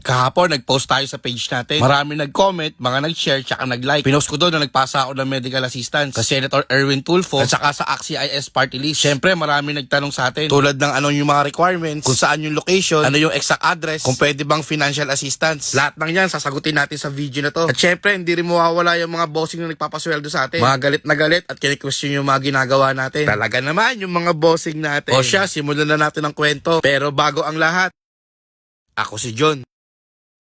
Kahapon, nag-post tayo sa page natin. Marami nag-comment, mga nag-share, tsaka nag-like. Pinost ko doon na nagpasa ako ng medical assistance sa Senator Erwin Tulfo at saka sa AXIS party list. Syempre, marami nagtanong sa atin tulad ng ano yung mga requirements, kung saan yung location, ano yung exact address, kung pwede bang financial assistance. Lahat ng yan, sasagutin natin sa video na to. At syempre, hindi rin mawawala yung mga bossing na nagpapasweldo sa atin. Mga galit na galit at kini-question yung mga ginagawa natin. Talaga naman yung mga bossing natin. O siya, simulan na natin ang kwento. Pero bago ang lahat, ako si John.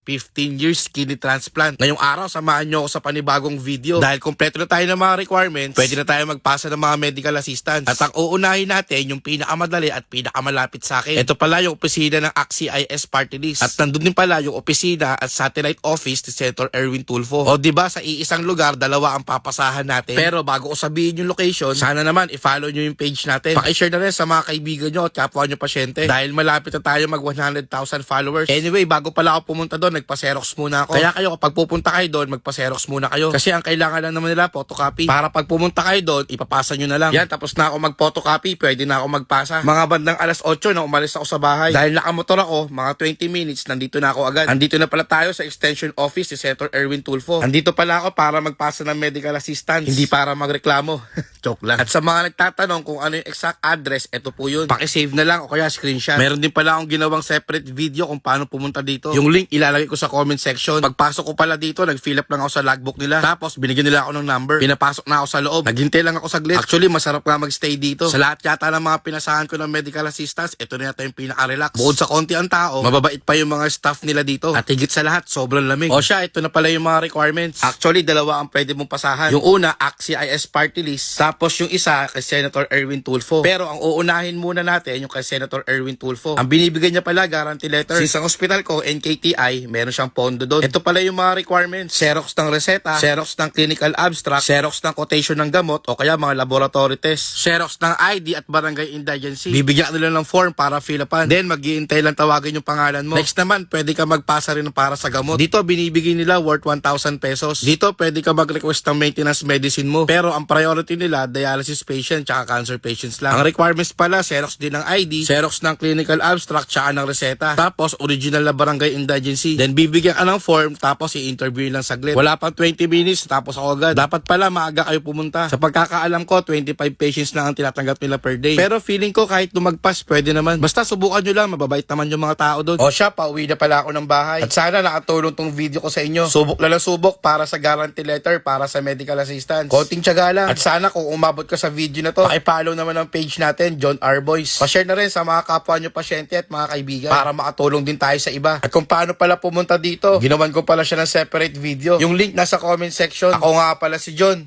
15 years kidney transplant. Ngayong araw, samahan nyo ako sa panibagong video. Dahil kompleto na tayo ng mga requirements, pwede na tayo magpasa ng mga medical assistance. At ang uunahin natin, yung pinakamadali at pinakamalapit sa akin. Ito pala yung opisina ng AXIS party list. At nandun din pala yung opisina at satellite office ni Senator Erwin Tulfo. O diba, sa iisang lugar, dalawa ang papasahan natin. Pero bago ko sabihin yung location, sana naman i-follow nyo yung page natin. Paki-share na rin sa mga kaibigan nyo at kapwa nyo pasyente. Dahil malapit na tayo mag 100,000 followers. Anyway, bago pala ako pumunta doon, nagpa-Xerox muna ako. Kaya kayo kapag pupunta kayo doon, magpa-Xerox muna kayo. Kasi ang kailangan lang naman nila, photocopy. Para pag pumunta kayo doon, ipapasa nyo na lang. Yan, tapos na ako mag-photocopy, pwede na ako magpasa. Mga bandang alas 8 na umalis ako sa bahay. Dahil nakamotor ako, mga 20 minutes, nandito na ako agad. Andito na pala tayo sa extension office ni Senator Erwin Tulfo. Andito pala ako para magpasa ng medical assistance, hindi para magreklamo. Joke lang. At sa mga nagtatanong kung ano yung exact address, ito po yun. Paki-save na lang o kaya screenshot. Meron din pala akong ginawang separate video kung paano pumunta dito. Yung link ilalagay ko sa comment section. Pagpasok ko pala dito, nag-fill up lang ako sa logbook nila. Tapos binigyan nila ako ng number. Pinapasok na ako sa loob. Naghintay lang ako saglit. Actually, masarap nga mag-stay dito. Sa lahat yata ng mga pinasahan ko ng medical assistance, ito na yata yung pinaka-relax. Bukod sa konti ang tao, mababait pa yung mga staff nila dito. At higit sa lahat, sobrang lamig. O siya, ito na pala yung mga requirements. Actually, dalawa ang pwede mong pasahan. Yung una, AXIS party list. Tapos yung isa, kay Senator Erwin Tulfo. Pero ang uunahin muna natin, yung kay Senator Erwin Tulfo. Ang binibigyan niya pala, guarantee letter. Since ang hospital ko, NKTI, meron siyang pondo doon. Ito pala yung mga requirements. Xerox ng reseta, Xerox ng clinical abstract, Xerox ng quotation ng gamot o kaya mga laboratory test, Xerox ng ID at barangay indigency. Bibigyan nila ng form para fill upan. Then mag-iintay lang tawagin yung pangalan mo. Next naman, pwede ka magpasa rin para sa gamot. Dito binibigay nila worth 1,000 pesos. Dito pwede ka mag-request ng maintenance medicine mo. Pero ang priority nila, dialysis patient tsaka cancer patients lang. Ang requirements pala, Xerox din ng ID, Xerox ng clinical abstract tsaka ng reseta. Tapos original na barangay indigency. Then bibigyan ka ng form tapos i-interview lang saglit. Wala pang 20 minutes tapos ako agad. Dapat pala maaga kayo pumunta. Sa pagkakaalam ko, 25 patients lang ang tinatanggap nila per day. Pero feeling ko kahit lumagpas, pwede naman. Basta subukan nyo lang, mababait naman yung mga tao doon. O siya, pauwi na pala ako ng bahay. At sana nakatulong tong video ko sa inyo. Subok na lang subok para sa guarantee letter, para sa medical assistance. Konting tiyaga lang. At sana kung umabot ka sa video na to, paki-follow naman ang page natin, John R. Boys. Pa-share na rin sa mga kapwa nyo pasyente at mga kaibigan para makatulong din tayo sa iba. At kung paano pala pumunta dito, ginawan ko pala siya ng separate video. Yung link nasa comment section. Ako nga pala si John.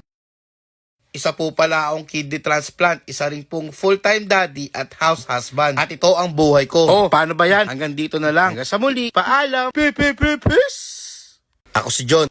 Isa po pala akong kidney transplant. Isa rin pong full-time daddy at house husband. At ito ang buhay ko. Oh, paano ba yan? Hanggang dito na lang. Hanggang sa muli. Paalam. Peace. Ako si John.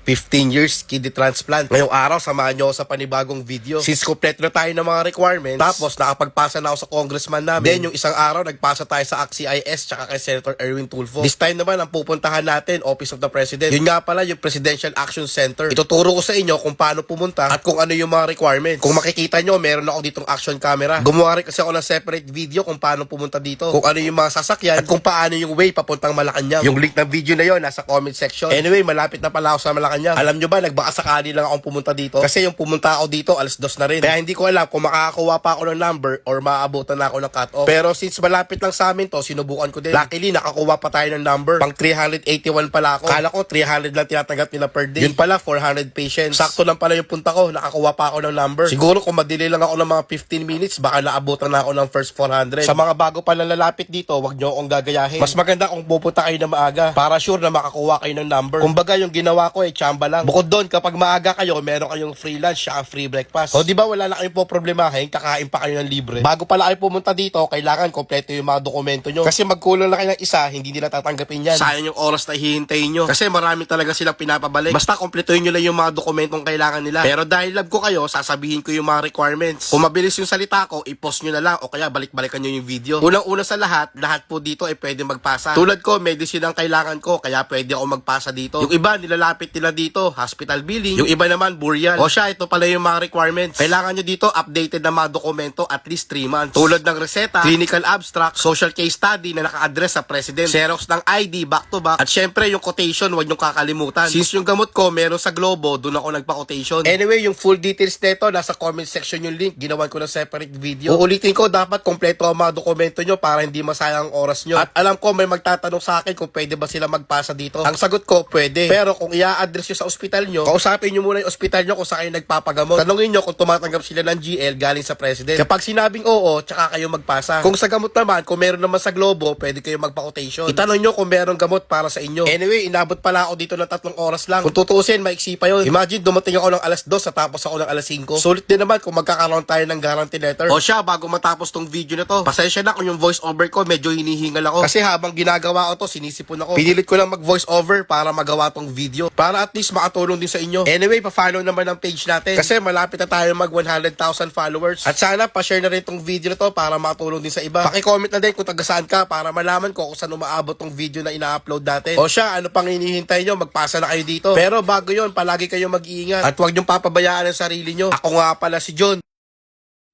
15 years kidney transplant. Ngayong araw, samahan nyo ako sa panibagong video. Since kompleto na tayo ng mga requirements, tapos nakapagpasa na ako sa congressman namin. Then yung isang araw, nagpasa tayo sa AXIS tsaka kay Senator Erwin Tulfo. This time naman, ang pupuntahan natin, Office of the President. Yun nga pala, yung Presidential Action Center. Ituturo ko sa inyo kung paano pumunta at kung ano yung mga requirements. Kung makikita nyo, meron ako ditong action camera. Gumawa rin kasi ako ng separate video kung paano pumunta dito. Kung ano yung mga sasakyan at kung paano yung way papuntang Malacanang. Yung link ng video na yon nasa comment section. Anyway, malapit na pala ako sa Malacanang. Alam nyo ba, nagbaka sakali lang akong pumunta dito. Kasi yung pumunta ako dito, alas 2 na rin. Kaya hindi ko alam kung makakakuha pa ako ng number or maaabutan na ako ng cut-off. Pero since malapit lang sa amin to, sinubukan ko din. Luckily, nakakuha pa tayo ng number. Pang 381 pala ako. Kala ko 300 lang tinatanggap nila per day. Yun pala, 400 patients. Sakto lang pala yung punta ko, nakakuha pa ako ng number. Siguro kung madelay lang ako ng mga 15 minutes, baka naabutan na ako ng first 400. Sa mga bago pa lang lalapit dito, wag nyo akong gagayahin. Mas maganda kung pupunta kayo na maaga para sure na makakuha kayo ng number. Kumbaga, yung ginawa ko chamba lang. Bukod doon, kapag maaga kayo, meron kayong free lunch at free breakfast. O di ba wala na kayong po problemahin, kakain pa kayo ng libre. Bago pala kayo pumunta dito, kailangan kompleto yung mga dokumento nyo. Kasi magkulang na kayo ng isa, hindi nila tatanggapin yan. Sayang yung oras na hihintayin nyo. Kasi marami talaga silang pinapabalik. Basta kompletuhin nyo lang yung mga dokumentong kailangan nila. Pero dahil love ko kayo, sasabihin ko yung mga requirements. Kung mabilis yung salita ko, i-post nyo na lang o kaya balik-balikan nyo yung video. Unang-una sa lahat po dito ay pwede magpasa. Tulad ko, medicine ang kailangan ko, kaya pwede ako magpasa dito. Yung iba, nilalapit nila pala dito, hospital billing. Yung iba naman, burial. O siya, ito pala yung mga requirements. Kailangan nyo dito updated na mga dokumento at least 3 months. Tulad ng reseta, clinical abstract, social case study na naka-address sa president, xerox ng ID, back to back, at syempre yung quotation, huwag nyo kakalimutan. Since yung gamot ko, meron sa Globo, doon ako nagpa-quotation. Anyway, yung full details nito, nasa comment section yung link. Ginawan ko ng separate video. Uulitin ko, dapat kompleto ang mga dokumento nyo para hindi masayang ang oras nyo. At alam ko, may magtatanong sa akin kung pwede ba sila magpasa dito. Ang sagot ko, pwede. Pero kung i-address nyo sa ospital nyo, kausapin nyo muna yung ospital nyo kung saan kayo nagpapagamot. Tanungin nyo kung tumatanggap sila ng GL galing sa president. Kapag sinabing oo, tsaka kayo magpasa. Kung sa gamot naman, kung meron naman sa Globo, pwede kayo magpa-quotation. Itanong nyo kung meron gamot para sa inyo. Anyway, inabot pala ako dito ng 3 oras lang. Kung tutuusin, maiksi pa yun. Imagine, dumating ako ng alas 2 sa tapos ako ng alas 5. Sulit din naman kung magkakaroon tayo ng guarantee letter. O siya, bago matapos tong video na to, pasensya na kung yung voice over ko, medyo hinihingal ako. Kasi habang ginagawa ko to, sinisipon ako. Pinilit ko lang mag voice over para magawa tong video. Para at least makatulong din sa inyo. Anyway, pa-follow naman ang page natin. Kasi malapit na tayo mag 100,000 followers. At sana pa-share na rin tong video na to para makatulong din sa iba. Paki-comment na din kung taga saan ka para malaman ko kung saan umaabot tong video na ina-upload natin. O siya, ano pang hinihintay nyo? Magpasa na kayo dito. Pero bago yon, palagi kayo mag-iingat. At huwag nyong papabayaan ang sarili nyo. Ako nga pala si John.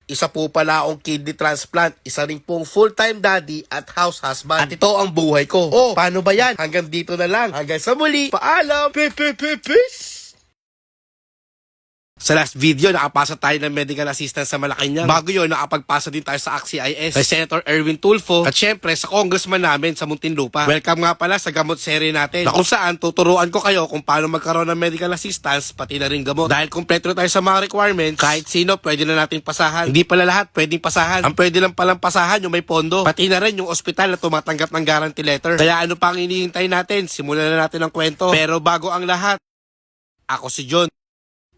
Isa po pala akong kidney transplant. Isa rin pong full-time daddy at house husband. At ito ang buhay ko. Oh, paano ba yan? Hanggang dito na lang. Hanggang sa muli. Paalam. Peace. Sa last video, nakapasa tayo ng medical assistance sa Malacanang. Bago yun, nakapagpasa din tayo sa AXIS kay Senator Erwin Tulfo at syempre sa congressman namin sa Muntinlupa. Welcome nga pala sa gamot series natin na kung saan tuturuan ko kayo kung paano magkaroon ng medical assistance pati na rin gamot. Dahil kompleto na tayo sa mga requirements, kahit sino pwede na nating pasahan. Hindi pala lahat pwedeng pasahan. Ang pwede lang palang pasahan yung may pondo. Pati na rin yung ospital na tumatanggap ng guarantee letter. Kaya ano pang hinihintay natin? Simulan na natin ang kwento. Pero bago ang lahat, ako si John.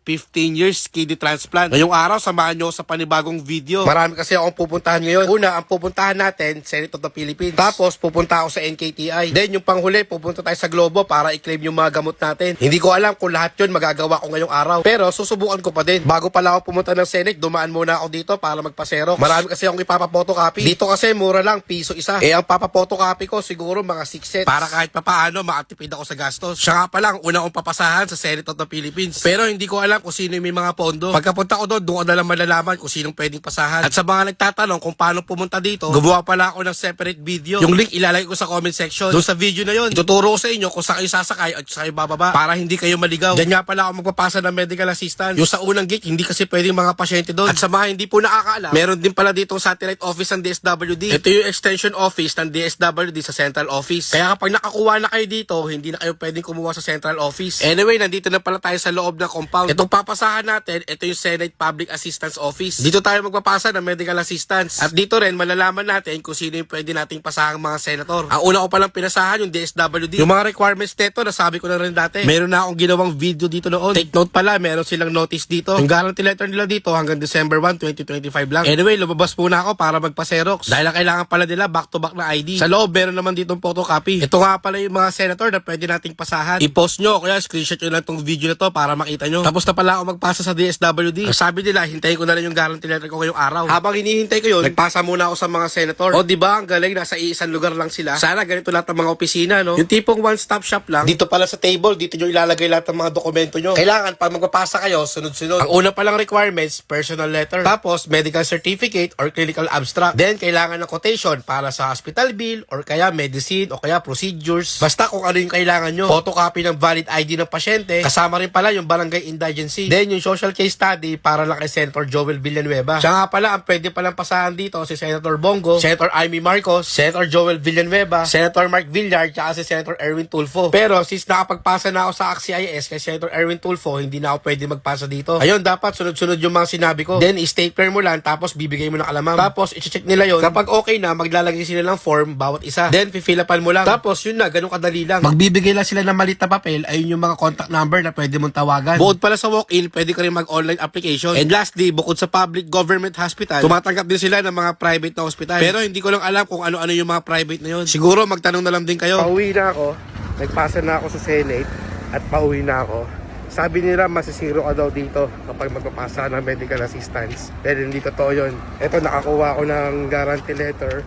15 years kidney transplant. Ngayong araw, samahan nyo sa panibagong video. Marami kasi akong pupuntahan ngayon. Una, ang pupuntahan natin, Senate of the Philippines. Tapos, pupunta ako sa NKTI. Then, yung panghuli, pupunta tayo sa Globo para i-claim yung mga gamot natin. Hindi ko alam kung lahat yun magagawa ko ngayong araw. Pero, susubukan ko pa din. Bago pala ako pumunta ng Senate, dumaan muna ako dito para magpa-xerox. Marami kasi akong ipapapotocopy. Dito kasi, mura lang, piso isa. Ang papapotocopy ko, siguro mga 6 sets. Para kahit papaano, makatipid ako sa gastos. Siya nga pala, una kong papasahan sa Senate of the Philippines. Pero, hindi ko alam kung sino yung may mga pondo. Pagkapunta ko doon ko na lang malalaman kung sinong pwedeng pasahan. At sa mga nagtatanong kung paano pumunta dito, gumawa pala ako ng separate video. Yung link ilalagay ko sa comment section. Doon sa video na yun, ituturo ko sa inyo kung saan kayo sasakay at saan kayo bababa para hindi kayo maligaw. Diyan nga pala ako magpapasa ng medical assistance. Yung sa unang gate, hindi kasi pwedeng mga pasyente doon. At sa mga hindi po nakakaalam, meron din pala dito satellite office ng DSWD. Ito yung extension office ng DSWD sa central office. Kaya kapag nakakuha na kayo dito, hindi na kayo pwedeng kumuha sa central office. Anyway, nandito na pala tayo sa loob ng compound. Itong papasahan natin, ito yung Senate Public Assistance Office. Dito tayo magpapasa ng medical assistance. At dito rin, malalaman natin kung sino yung pwede nating pasahang mga senator. Ang una ko palang pinasahan, yung DSWD. Yung mga requirements nito, nasabi ko na rin dati. Meron na akong ginawang video dito noon. Take note pala, meron silang notice dito. Yung guarantee letter nila dito hanggang December 1, 2025 lang. Anyway, lumabas muna ako para magpa-xerox. Dahil ang kailangan pala nila back-to-back na ID. Sa loob, meron naman ditong photocopy. Ito nga pala yung mga senator na pwede nating pasahan. I-post nyo, kaya screenshot nyo lang tong video na to para makita nyo. Tapos na pala ako magpasa sa DSWD. Sabi nila, hintayin ko na lang yung guarantee letter ko ngayong araw. Habang hinihintay ko yun, nagpasa muna ako sa mga senator. O diba, ang galing, nasa iisang lugar lang sila. Sana ganito lahat ng mga opisina, no? Yung tipong one-stop shop lang. Dito pala sa table, dito nyo ilalagay lahat ng mga dokumento nyo. Kailangan, pag magpapasa kayo, sunod-sunod. Ang una palang requirements, personal letter. Tapos, medical certificate or clinical abstract. Then, kailangan ng quotation para sa hospital bill or kaya medicine o kaya procedures. Basta kung ano yung kailangan nyo. Photocopy ng valid ID ng pasyente. Kasama rin pala yung barangay indigency. Then, yung social case study para lang kay Senator Joel Villanueva. Siya nga pala, ang pwede palang pasahan dito si Senator Bongo, Senator Amy Marcos, Senator Joel Villanueva, Senator Mark Villar, tsaka si Senator Erwin Tulfo. Pero since nakapagpasa na ako sa AXIS kay Senator Erwin Tulfo, hindi na ako pwede magpasa dito. Ayun, dapat sunod-sunod yung mga sinabi ko. Then, i-stapler mo lang, tapos bibigay mo ng kalamam. Tapos, i-check nila yon. Kapag okay na, maglalagay sila ng form bawat isa. Then, fill-upan mo lang. Tapos, yun na, ganun kadali lang. Magbibigay lang sila ng malit na papel, ayun yung mga contact number na pwede mong tawagan. Bukod pala sa walk-in, pwede ka rin mag-online application. And lastly, bukod sa public government hospital, tumatanggap din sila ng mga private na hospital. Pero hindi ko lang alam kung ano-ano yung mga private na yun. Siguro magtanong na lang din kayo. Pauwi na ako. Nagpasa na ako sa Senate at pauwi na ako. Sabi nila masisiro ka daw dito kapag magpapasa ng medical assistance. Pero hindi totoo yun. Ito, nakakuha ko ng guarantee letter.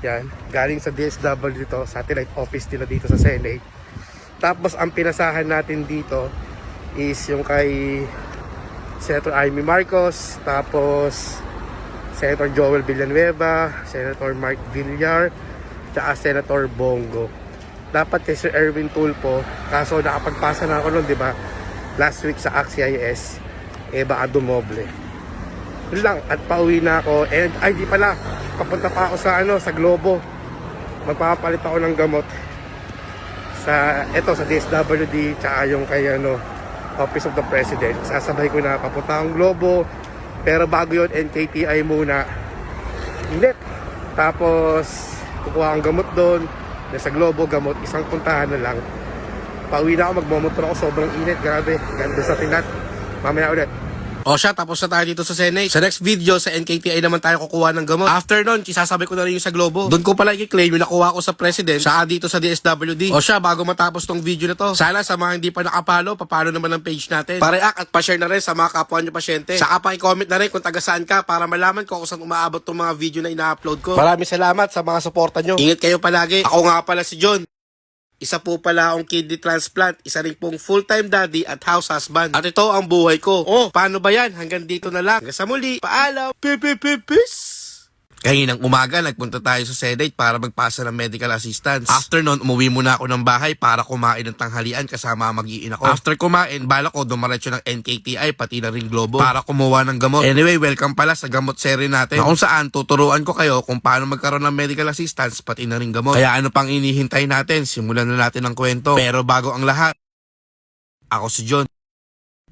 Yan. Galing sa DSW dito, satellite office nila dito sa Senate. Tapos ang pinasahan natin dito is yung kay Senator Amy Marcos, tapos Senator Joel Villanueva, Senator Mark Villar, tsaka Senator Bongo. Dapat kay Sir Erwin Tulfo, kaso nakapagpasa na ako nun, di ba? Last week sa AXIS, baka dumoble. Yun lang, at pauwi na ako. And ay di pala, papunta pa ako sa Globo. Magpapalit ako ng gamot sa DSWD, tsaka yung kay Office of the President. Sasabay ko na papunta akong Globo, pero bago yun NKTI muna. Init. Tapos kukuha akong gamot doon. Sa Globo gamot, isang puntahan na lang. Pauwi na ako, magmamotor ako, sobrang init, grabe. Ganda sa tinat. Mamaya ulit. O siya, tapos na tayo dito sa Senate. Sa next video, sa NKTI naman tayo kukuha ng gamot. After nun, isasabay ko na rin yung sa Globo. Doon ko pala i-claim yung nakuha ko sa President, saka dito sa DSWD. O siya, bago matapos tong video na to, sana sa mga hindi pa nakapalo, papalo naman ang page natin. Pa-react at pa-share na rin sa mga kapwa nyo pasyente. Saka pa-comment na rin kung taga saan ka para malaman ko kung saan umaabot tong mga video na ina-upload ko. Maraming salamat sa mga suporta nyo. Ingat kayo palagi. Ako nga pala si John. Isa po pala akong kidney transplant, isa rin pong full-time daddy at house husband. At ito ang buhay ko. Oh, paano ba yan? Hanggang dito na lang. Hanggang sa muli. Paalam. Peace. Kaninang umaga, nagpunta tayo sa Senate para magpasa ng medical assistance. After nun, umuwi muna ako ng bahay para kumain ng tanghalian kasama mag-iin ako. After kumain, balak ko dumaretso ng NKTI pati na ring Globo para kumuha ng gamot. Anyway, welcome pala sa gamot series natin na kung saan tuturuan ko kayo kung paano magkaroon ng medical assistance pati na ring gamot. Kaya ano pang inihintay natin? Simulan na natin ang kwento. Pero bago ang lahat, ako si John.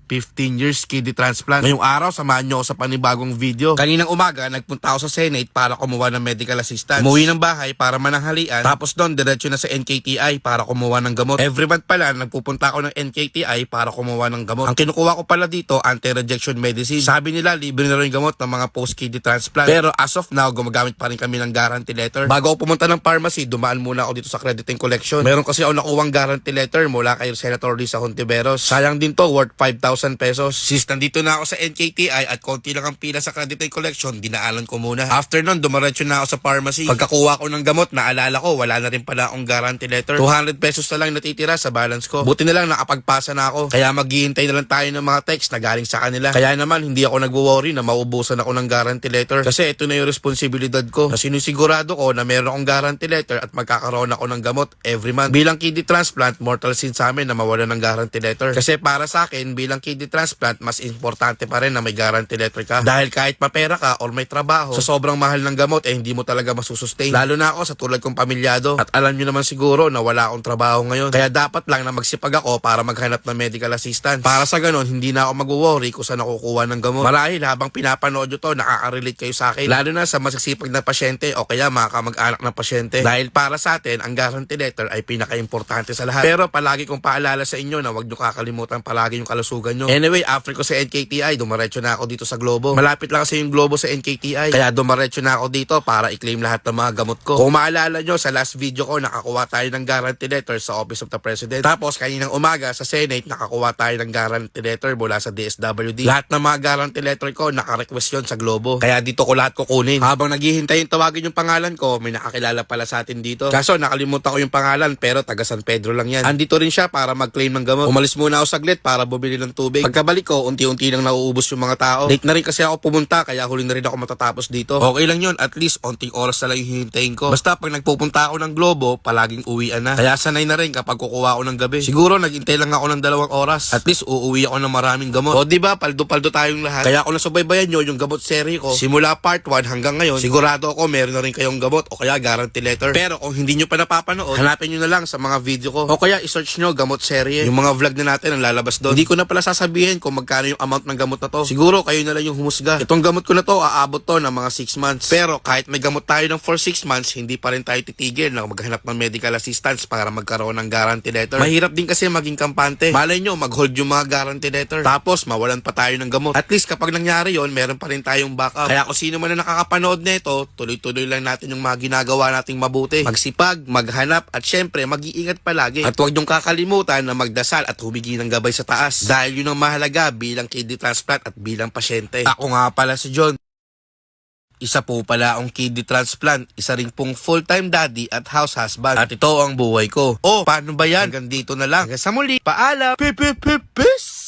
15 years kidney transplant. Ngayong araw, samahan nyo ako sa panibagong video. Kaninang umaga, nagpunta ako sa Senate para kumuha ng medical assistance. Umuwi ng bahay para mananghalian. Tapos doon, diretso na sa NKTI para kumuha ng gamot. Every month pala, nagpupunta ako ng NKTI para kumuha ng gamot. Ang kinukuha ko pala dito, anti-rejection medicine. Sabi nila, libre na rin gamot ng mga post-kidney transplant. Pero as of now, gumagamit pa rin kami ng guarantee letter. Bago ako pumunta ng pharmacy, dumaan muna ako dito sa crediting collection. Meron kasi ako nakuwang guarantee letter mula kay Senator Risa Hontiveros. Sayang din to, worth 5,000 pesos. Since nandito na ako sa NKTI at konti lang ang pila sa credit collection, dinaalan ko muna. After nun, dumaretso na ako sa pharmacy. Pagkakuha ko ng gamot, naalala ko, wala na rin pala akong guarantee letter. 200 pesos na lang natitira sa balance ko. Buti na lang nakapagpasa na ako. Kaya maghihintay na lang tayo ng mga text na galing sa kanila. Kaya naman, hindi ako nagwo-worry na maubusan ako ng guarantee letter. Kasi ito na yung responsibilidad ko. Na sinusigurado ko na meron akong guarantee letter at magkakaroon ako ng gamot every month. Bilang kidney transplant, mortal sin sa amin na mawala ng guarantee letter. Kasi para sa akin, bilang kidney transplant, mas importante pa rin na may guarantee letter ka. Dahil kahit mapera ka or may trabaho, sa sobrang mahal ng gamot, hindi mo talaga masusustain. Lalo na ako sa tulad kong pamilyado. At alam nyo naman siguro na wala akong trabaho ngayon. Kaya dapat lang na magsipag ako para maghanap ng medical assistance. Para sa ganon, hindi na ako mag-worry kung saan nakukuha ng gamot. Marahil habang pinapanood nyo to, nakaka-relate kayo sa akin. Lalo na sa masisipag na pasyente o kaya mga kamag-anak ng pasyente. Dahil para sa atin, ang guarantee letter ay pinaka-importante sa lahat. Pero palagi kong paalala sa inyo na huwag nyo kakalimutan palagi yung kalusugan nyo. Anyway, after ko sa NKTI, dumaretso na ako dito sa Globo. Malapit lang kasi yung Globo sa NKTI. Kaya dumaretso na ako dito para i-claim lahat ng mga gamot ko. Kung maalala nyo, sa last video ko, nakakuha tayo ng guarantee letter sa Office of the President. Tapos, kaninang umaga sa Senate, nakakuha tayo ng guarantee letter mula sa DSWD. Lahat ng mga guarantee letter ko, naka-request yun sa Globo. Kaya dito ko lahat kukunin. Habang naghihintay yung tawagin yung pangalan ko, may nakakilala pala sa atin dito. Kaso, nakalimutan ko yung pangalan, pero taga San Pedro lang yan. Andito rin siya para mag-claim ng gamot. Umalis muna ako saglit para bumili ng tubig. Pagkabalik ko, unti-unti nang nauubos yung mga tao. Late na rin kasi ako pumunta, kaya huli na rin ako matatapos dito. Okay lang yun, at least onting oras na lang yung hihintayin ko. Basta pag nagpupunta ako ng Globo, palaging uwian na. Kaya sanay na rin kapag kukuha ako ng gabi. Siguro naghintay lang ako ng 2 oras. At least uuwi ako ng maraming gamot. O diba, paldo-paldo tayong lahat. Kaya kung nasubaybayan nyo yung gamot series ko, simula part 1 hanggang ngayon, sigurado ako meron na rin kayong gamot o kaya guarantee letter. Pero kung hindi nyo pa napapanood, hanapin nyo na lang sa mga video ko. O kaya isearch nyo gamot series. Yung mga vlog na natin ang lalabas doon. Hindi ko na pala sasabihin kung magkano yung amount ng gamot na to. Siguro kayo na lang yung humusga. Itong gamot ko na to, aabot to ng mga 6 months. Pero kahit may gamot tayo ng for 6 months, hindi pa rin tayo titigil na maghanap ng medical assistance para magkaroon ng guarantee letter. Mahirap din kasi maging kampante. Malay nyo, mag-hold yung mga guarantee letter. Tapos, mawalan pa tayo ng gamot. At least kapag nangyari yon, meron pa rin tayong backup. Kaya kung sino man na nakakapanood nito, tuloy-tuloy lang natin yung mga ginagawa nating mabuti. Magsipag, maghanap, at syempre, mag-iingat palagi. At huwag niyong kakalimutan na magdasal at humingi ng gabay sa taas. Dahil yun ang mahalaga bilang kidney transplant at bilang pasyente. Ako nga pala si John. isa po pala akong kidney transplant, isa rin pong full-time daddy at house husband. At ito ang buhay ko. Oh, paano ba yan? Hanggang dito na lang. Hanggang sa muli, paalam! Peace!